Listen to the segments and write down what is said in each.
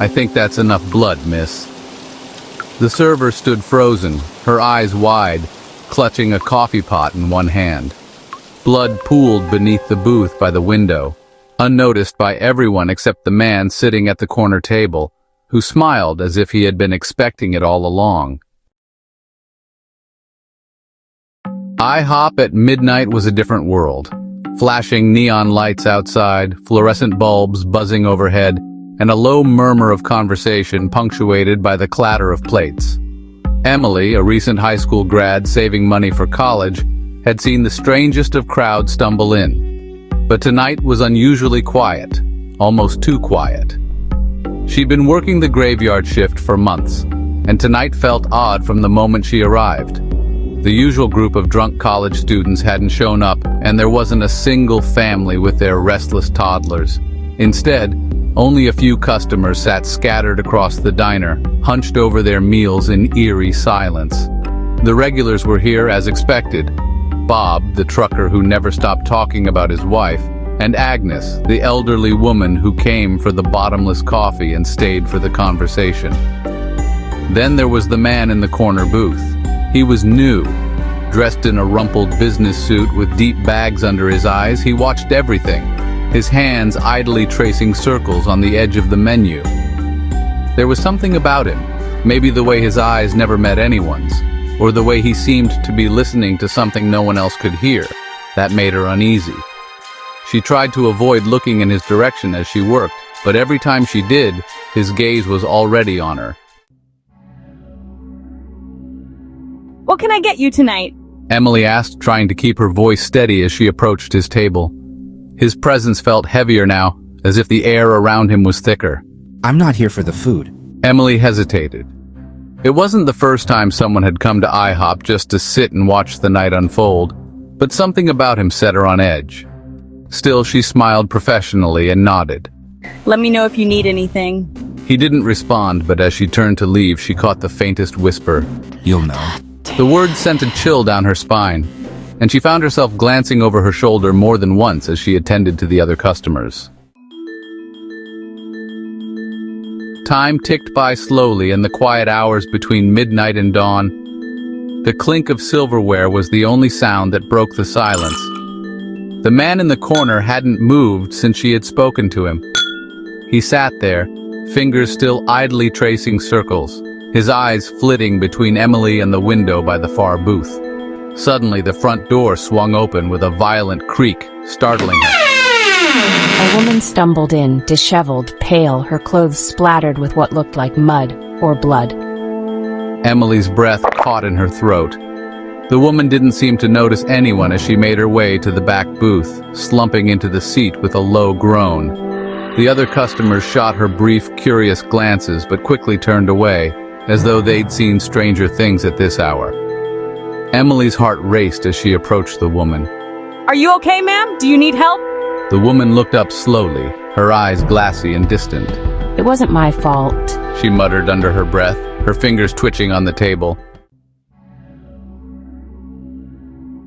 "I think that's enough blood, miss." The server stood frozen, her eyes wide, clutching a coffee pot in one hand. Blood pooled beneath the booth by the window, unnoticed by everyone except the man sitting at the corner table, who smiled as if he had been expecting it all along. IHOP at midnight was a different world. Flashing neon lights outside, fluorescent bulbs buzzing overhead, and a low murmur of conversation punctuated by the clatter of plates. Emily, a recent high school grad saving money for college, had seen the strangest of crowds stumble in. But tonight was unusually quiet, almost too quiet. She'd been working the graveyard shift for months, and tonight felt odd from the moment she arrived. The usual group of drunk college students hadn't shown up, and there wasn't a single family with their restless toddlers. Instead, only a few customers sat scattered across the diner, hunched over their meals in eerie silence. The regulars were here as expected. Bob, the trucker who never stopped talking about his wife, and Agnes, the elderly woman who came for the bottomless coffee and stayed for the conversation. Then there was the man in the corner booth. He was new. Dressed in a rumpled business suit with deep bags under his eyes, he watched everything, his hands idly tracing circles on the edge of the menu. There was something about him, maybe the way his eyes never met anyone's, or the way he seemed to be listening to something no one else could hear, that made her uneasy. She tried to avoid looking in his direction as she worked, but every time she did, his gaze was already on her. "What can I get you tonight?" Emily asked, trying to keep her voice steady as she approached his table. His presence felt heavier now, as if the air around him was thicker. "I'm not here for the food." Emily hesitated. It wasn't the first time someone had come to IHOP just to sit and watch the night unfold, but something about him set her on edge. Still, she smiled professionally and nodded. "Let me know if you need anything." He didn't respond, but as she turned to leave, she caught the faintest whisper. "You'll know." The words sent a chill down her spine, and she found herself glancing over her shoulder more than once as she attended to the other customers. Time ticked by slowly in the quiet hours between midnight and dawn. The clink of silverware was the only sound that broke the silence. The man in the corner hadn't moved since she had spoken to him. He sat there, fingers still idly tracing circles, his eyes flitting between Emily and the window by the far booth. Suddenly, the front door swung open with a violent creak, startling her. A woman stumbled in, disheveled, pale, her clothes splattered with what looked like mud or blood. Emily's breath caught in her throat. The woman didn't seem to notice anyone as she made her way to the back booth, slumping into the seat with a low groan. The other customers shot her brief, curious glances but quickly turned away, as though they'd seen stranger things at this hour. Emily's heart raced as she approached the woman. "Are you okay, ma'am? Do you need help?" The woman looked up slowly, her eyes glassy and distant. "It wasn't my fault." She muttered under her breath, her fingers twitching on the table.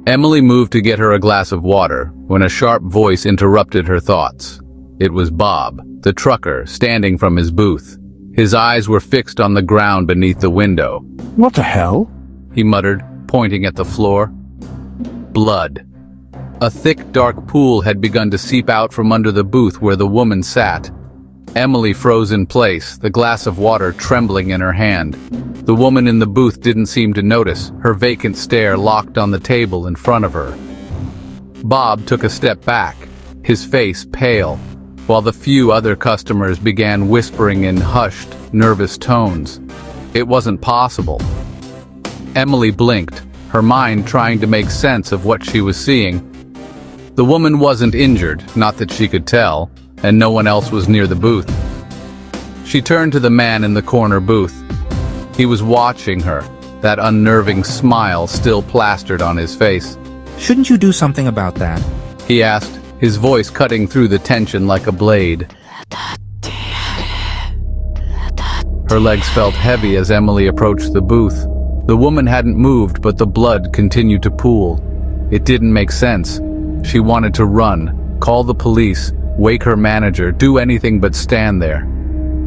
Emily moved to get her a glass of water, when a sharp voice interrupted her thoughts. It was Bob, the trucker, standing from his booth. His eyes were fixed on the ground beneath the window. "What the hell?" he muttered, pointing at the floor. Blood. A thick, dark pool had begun to seep out from under the booth where the woman sat. Emily froze in place, the glass of water trembling in her hand. The woman in the booth didn't seem to notice, her vacant stare locked on the table in front of her. Bob took a step back, his face pale, while the few other customers began whispering in hushed, nervous tones. It wasn't possible. Emily blinked, her mind trying to make sense of what she was seeing. The woman wasn't injured, not that she could tell, and no one else was near the booth. She turned to the man in the corner booth. He was watching her, that unnerving smile still plastered on his face. "Shouldn't you do something about that?" he asked, his voice cutting through the tension like a blade. Her legs felt heavy as Emily approached the booth. The woman hadn't moved, but the blood continued to pool. It didn't make sense. She wanted to run, call the police, wake her manager, do anything but stand there.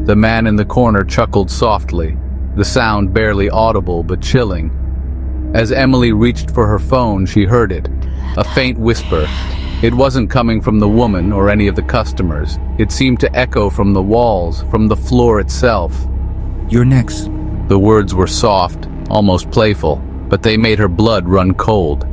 The man in the corner chuckled softly, the sound barely audible but chilling. As Emily reached for her phone, she heard it, a faint whisper. It wasn't coming from the woman or any of the customers. It seemed to echo from the walls, from the floor itself. You're next. The words were soft, almost playful, but they made her blood run cold.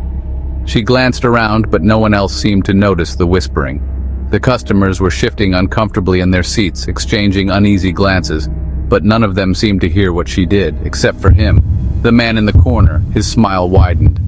She glanced around, but no one else seemed to notice the whispering. The customers were shifting uncomfortably in their seats, exchanging uneasy glances, but none of them seemed to hear what she did, except for him. The man in the corner, his smile widened.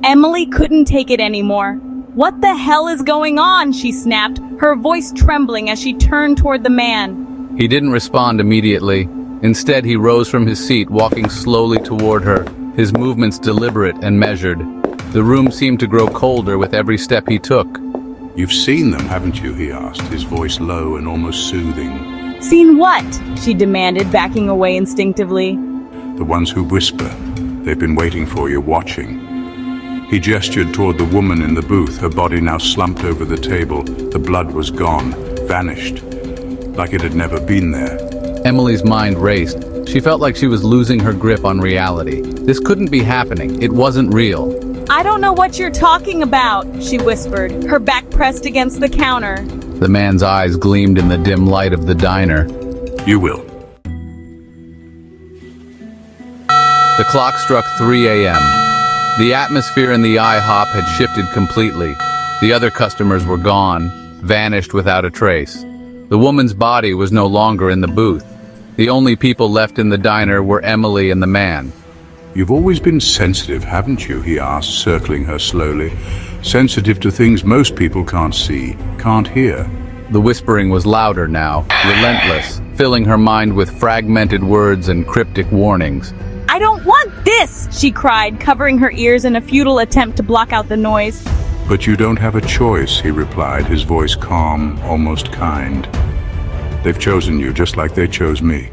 Emily couldn't take it anymore. "What the hell is going on?" she snapped, her voice trembling as she turned toward the man. He didn't respond immediately. Instead, he rose from his seat, walking slowly toward her, his movements deliberate and measured. The room seemed to grow colder with every step he took. "You've seen them, haven't you?" he asked, his voice low and almost soothing. "Seen what?" she demanded, backing away instinctively. "The ones who whisper. They've been waiting for you, watching." He gestured toward the woman in the booth, her body now slumped over the table. The blood was gone, vanished, like it had never been there. Emily's mind raced. She felt like she was losing her grip on reality. This couldn't be happening. It wasn't real. "I don't know what you're talking about," she whispered, her back pressed against the counter. The man's eyes gleamed in the dim light of the diner. "You will." The clock struck 3 a.m. The atmosphere in the IHOP had shifted completely. The other customers were gone, vanished without a trace. The woman's body was no longer in the booth. The only people left in the diner were Emily and the man. "You've always been sensitive, haven't you?" he asked, circling her slowly. "Sensitive to things most people can't see, can't hear." The whispering was louder now, relentless, filling her mind with fragmented words and cryptic warnings. "I don't want this!" she cried, covering her ears in a futile attempt to block out the noise. "But you don't have a choice," he replied, his voice calm, almost kind. "They've chosen you just like they chose me."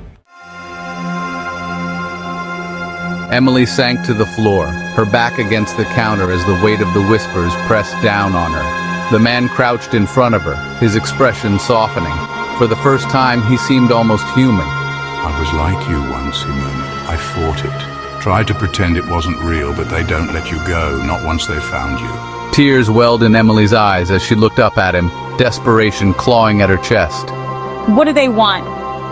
Emily sank to the floor, her back against the counter as the weight of the whispers pressed down on her. The man crouched in front of her, his expression softening. For the first time, he seemed almost human. "I was like you once," he murmured. "I fought it. Tried to pretend it wasn't real, but they don't let you go, not once they've found you." Tears welled in Emily's eyes as she looked up at him, desperation clawing at her chest. "What do they want?"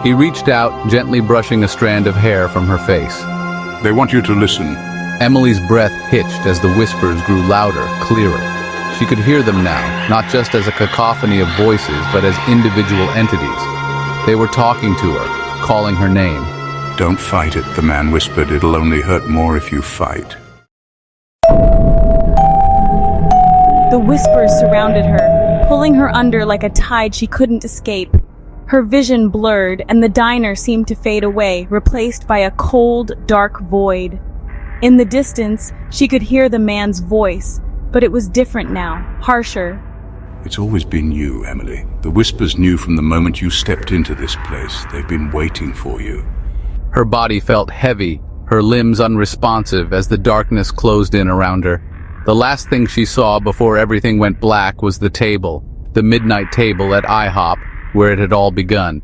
He reached out, gently brushing a strand of hair from her face. "They want you to listen." Emily's breath hitched as the whispers grew louder, clearer. She could hear them now, not just as a cacophony of voices, but as individual entities. They were talking to her, calling her name. "Don't fight it," the man whispered. "It'll only hurt more if you fight." The whispers surrounded her, pulling her under like a tide she couldn't escape. Her vision blurred, and the diner seemed to fade away, replaced by a cold, dark void. In the distance, she could hear the man's voice, but it was different now, harsher. "It's always been you, Emily. The whispers knew from the moment you stepped into this place. They've been waiting for you." Her body felt heavy, her limbs unresponsive as the darkness closed in around her. The last thing she saw before everything went black was the table, the midnight table at IHOP, where it had all begun.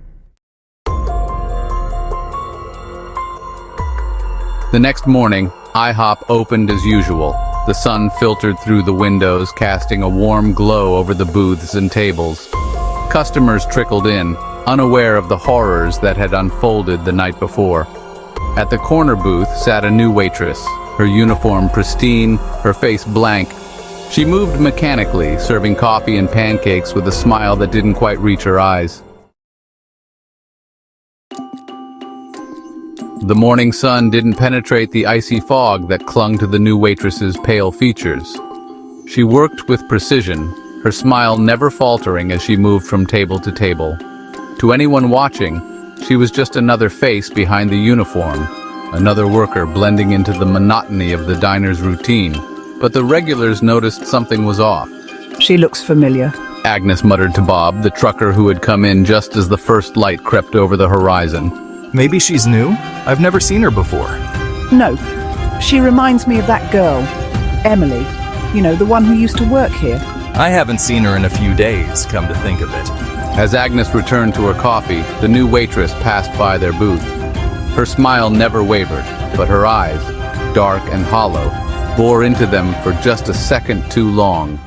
The next morning, IHOP opened as usual. The sun filtered through the windows, casting a warm glow over the booths and tables. Customers trickled in, unaware of the horrors that had unfolded the night before. At the corner booth sat a new waitress, her uniform pristine, her face blank. She moved mechanically, serving coffee and pancakes with a smile that didn't quite reach her eyes. The morning sun didn't penetrate the icy fog that clung to the new waitress's pale features. She worked with precision, her smile never faltering as she moved from table to table. To anyone watching, she was just another face behind the uniform, another worker blending into the monotony of the diner's routine. But the regulars noticed something was off. "She looks familiar." Agnes muttered to Bob, the trucker who had come in just as the first light crept over the horizon. "Maybe she's new? I've never seen her before." "No, she reminds me of that girl, Emily. You know, the one who used to work here. I haven't seen her in a few days, come to think of it. As Agnes returned to her coffee, the new waitress passed by their booth. Her smile never wavered, but her eyes, dark and hollow, bore into them for just a second too long.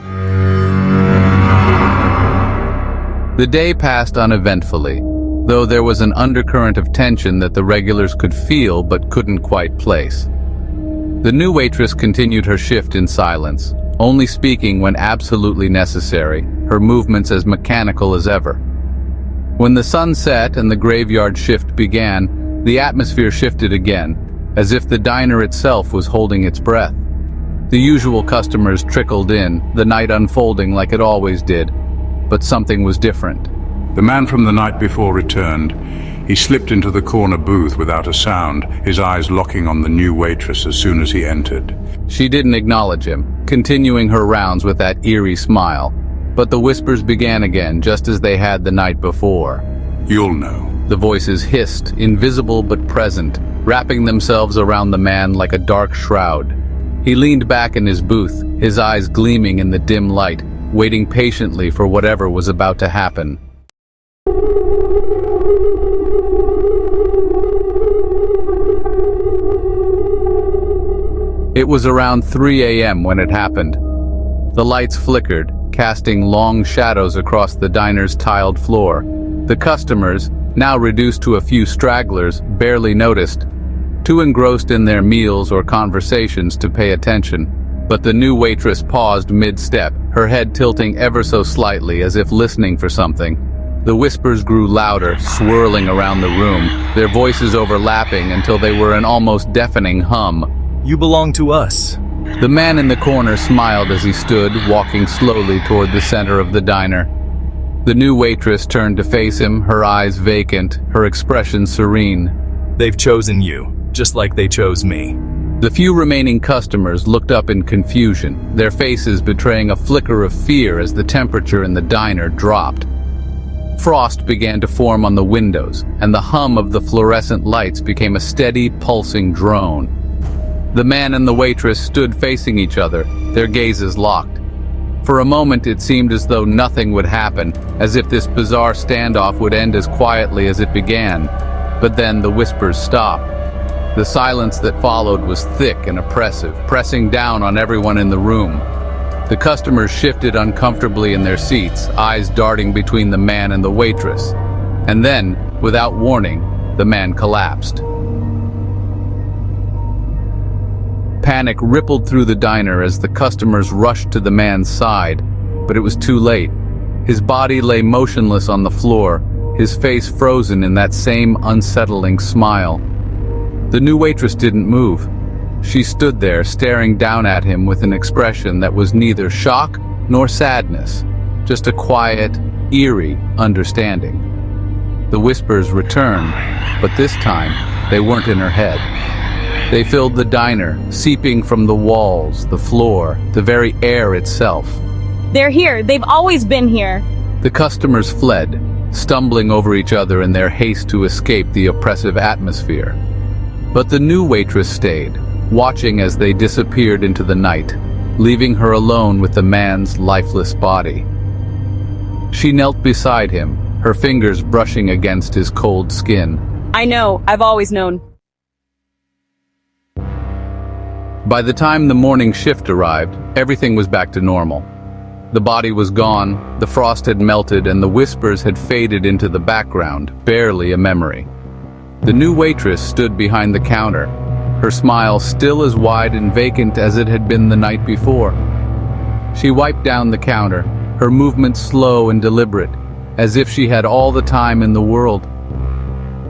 The day passed uneventfully, though there was an undercurrent of tension that the regulars could feel but couldn't quite place. The new waitress continued her shift in silence, only speaking when absolutely necessary, her movements as mechanical as ever. When the sun set and the graveyard shift began, the atmosphere shifted again, as if the diner itself was holding its breath. The usual customers trickled in, the night unfolding like it always did, but something was different. The man from the night before returned. He slipped into the corner booth without a sound, his eyes locking on the new waitress as soon as he entered. She didn't acknowledge him, continuing her rounds with that eerie smile. But the whispers began again, just as they had the night before. You'll know. The voices hissed, invisible but present, wrapping themselves around the man like a dark shroud. He leaned back in his booth, his eyes gleaming in the dim light, waiting patiently for whatever was about to happen. It was around 3 a.m. when it happened. The lights flickered, casting long shadows across the diner's tiled floor. The customers, now reduced to a few stragglers, barely noticed, too engrossed in their meals or conversations to pay attention. But the new waitress paused mid-step, her head tilting ever so slightly as if listening for something. The whispers grew louder, swirling around the room, their voices overlapping until they were an almost deafening hum. You belong to us. The man in the corner smiled as he stood, walking slowly toward the center of the diner. The new waitress turned to face him, her eyes vacant, her expression serene. They've chosen you, just like they chose me. The few remaining customers looked up in confusion, their faces betraying a flicker of fear as the temperature in the diner dropped. Frost began to form on the windows, and the hum of the fluorescent lights became a steady, pulsing drone. The man and the waitress stood facing each other, their gazes locked. For a moment it seemed as though nothing would happen, as if this bizarre standoff would end as quietly as it began. But then the whispers stopped. The silence that followed was thick and oppressive, pressing down on everyone in the room. The customers shifted uncomfortably in their seats, eyes darting between the man and the waitress. And then, without warning, the man collapsed. Panic rippled through the diner as the customers rushed to the man's side, but it was too late. His body lay motionless on the floor, his face frozen in that same unsettling smile. The new waitress didn't move. She stood there, staring down at him with an expression that was neither shock nor sadness, just a quiet, eerie understanding. The whispers returned, but this time they weren't in her head. They filled the diner, seeping from the walls, the floor, the very air itself. They're here. They've always been here. The customers fled, stumbling over each other in their haste to escape the oppressive atmosphere. But the new waitress stayed, watching as they disappeared into the night, leaving her alone with the man's lifeless body. She knelt beside him, her fingers brushing against his cold skin. I know. I've always known. By the time the morning shift arrived, everything was back to normal. The body was gone, the frost had melted, and the whispers had faded into the background, barely a memory. The new waitress stood behind the counter, her smile still as wide and vacant as it had been the night before. She wiped down the counter, her movements slow and deliberate, as if she had all the time in the world.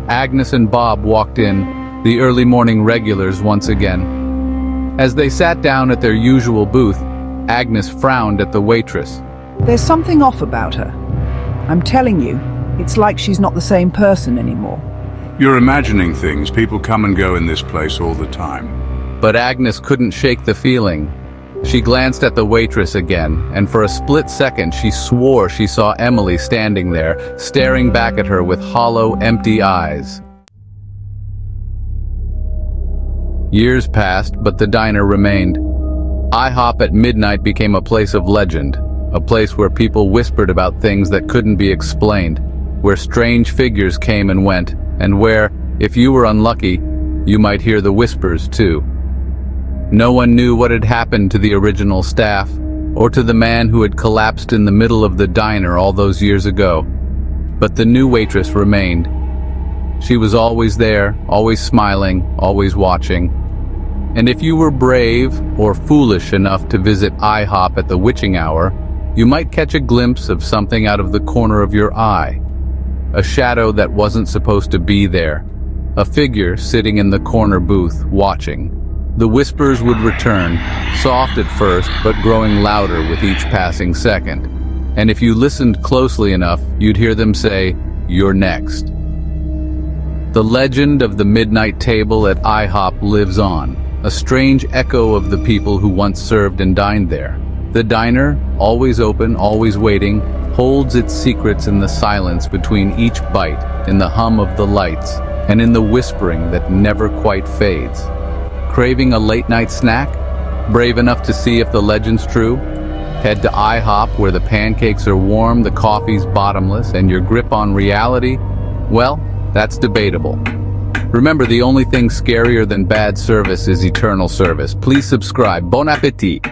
Agnes and Bob walked in, the early morning regulars once again. As they sat down at their usual booth, Agnes frowned at the waitress. There's something off about her. I'm telling you, it's like she's not the same person anymore. You're imagining things. People come and go in this place all the time. But Agnes couldn't shake the feeling. She glanced at the waitress again, and for a split second she swore she saw Emily standing there, staring back at her with hollow, empty eyes. Years passed, but the diner remained. IHOP at midnight became a place of legend, a place where people whispered about things that couldn't be explained, where strange figures came and went, and where, if you were unlucky, you might hear the whispers too. No one knew what had happened to the original staff, or to the man who had collapsed in the middle of the diner all those years ago. But the new waitress remained. She was always there, always smiling, always watching. And if you were brave or foolish enough to visit IHOP at the witching hour, you might catch a glimpse of something out of the corner of your eye. A shadow that wasn't supposed to be there. A figure sitting in the corner booth, watching. The whispers would return, soft at first, but growing louder with each passing second. And if you listened closely enough, you'd hear them say, "You're next." The legend of the midnight table at IHOP lives on, a strange echo of the people who once served and dined there. The diner, always open, always waiting, holds its secrets in the silence between each bite, in the hum of the lights, and in the whispering that never quite fades. Craving a late-night snack? Brave enough to see if the legend's true? Head to IHOP where the pancakes are warm, the coffee's bottomless, and your grip on reality? Well, that's debatable. Remember, the only thing scarier than bad service is eternal service. Please subscribe. Bon appétit!